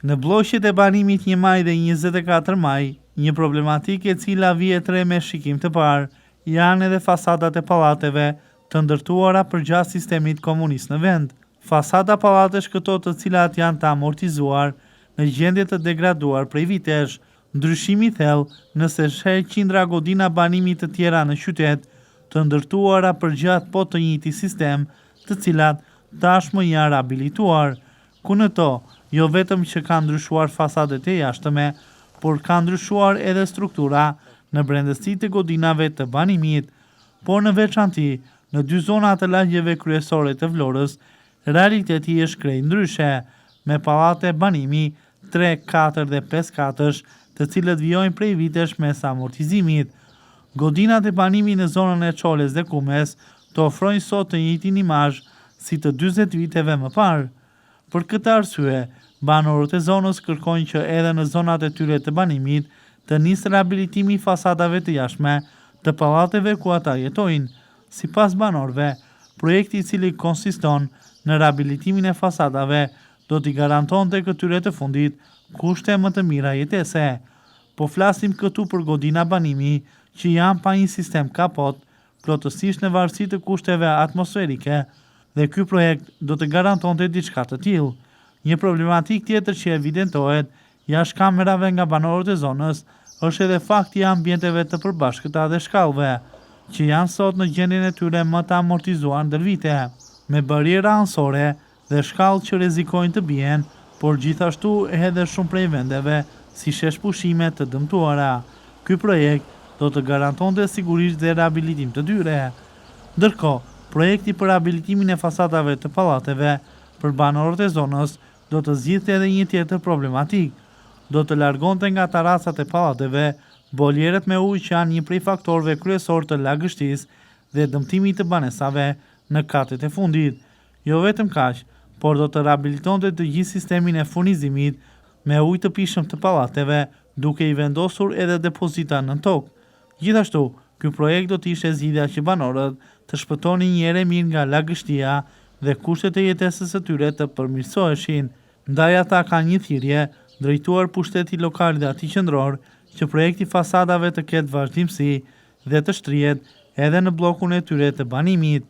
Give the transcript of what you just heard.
Në bloqet e banimit 1 maj dhe 24 maj, një problematikë e cila vihet re me shikim të parë, janë edhe fasadat e pallateve të ndërtuara përgjatë sistemit komunist në vend. Fasada pallatesh këto të cilat janë të amortizuar në gjendje të degraduar prej vitesh, ndryshimi i thellë nëse sheh qindra godina banimit të tjera në qytet, të ndërtuara përgjatë po të njëjti sistem, të cilat tashmë janë rehabilituar, ku në to jo vetëm që kanë ndryshuar fasadet e jashtëme, por ka ndryshuar edhe struktura në brendësi të godinave të banimit, por në veçanti në 2 zona të lagjeve kryesore të Vlorës, realiteti është krejt ndryshe, me pallate banimi 3, 4 dhe 5 katësh, të cilët vijojnë prej vitesh mes amortizimit. Godinat e banimit në zonën e Çoles dhe Kumes të ofrojnë sot të njëjtin imazh si të 40 viteve më parë. Për këtë arsye, banorët e zonës kërkojnë që edhe në zonat e tyre të banimit të nisë rehabilitimi i fasadave të jashtme të pallateve ku ata jetojnë. Sipas banorëve, projekti i cili konsiston në rehabilitimin e fasadave do t'i garantonte këtyre të fundit kushte më të mira jetese. Po flasim këtu për godina banimi që janë pa një sistem kapot, plotësisht në varësi të kushteve atmosferike, dhe ky projekt do të garantonte diçka të tillë. Një problematik tjetër që evidentohet jashtë kamerave nga banorët e zonës është edhe fakti i ambienteve të përbashkëta dhe shkallëve, që janë sot në gjendjen e tyre më të amortizuar ndër vite, me bariera anësore dhe shkallë që rrezikojnë të bien, por gjithashtu edhe shumë prej vendeve si shesh pushime të dëmtuara. Ky projekt do të garantonte sigurisht dhe rehabilitim të dyre. Ndërkohë, projekti për rehabilitimin e fasadave të pallateve për banorët e zonës do të zgjidhte edhe një tjetër problematik. Do të largonte nga terrasat e pallateve boljeret me ujë që janë një prej faktorëve kryesor të lagështisë dhe dëmtimit të banesave në katet e fundit. Jo vetëm kaq, por do të rehabilitonte të gjithë sistemin e furnizimit me ujë të pishëm të pallateve, duke i vendosur edhe depozita nën tokë. Gjithashtu, ky projekt do të ishte zgjidhja që banorët të shpëtonin një herë mirë nga lagështia dhe kushtet e jetesës së tyre të përmirësoheshin. Ndaj ata kanë një thirrje drejtuar pushtetit lokal dhe atij qendror që projekti fasadave të ketë vazhdimsi dhe të shtrihet edhe në bllokun e tyre të banimit.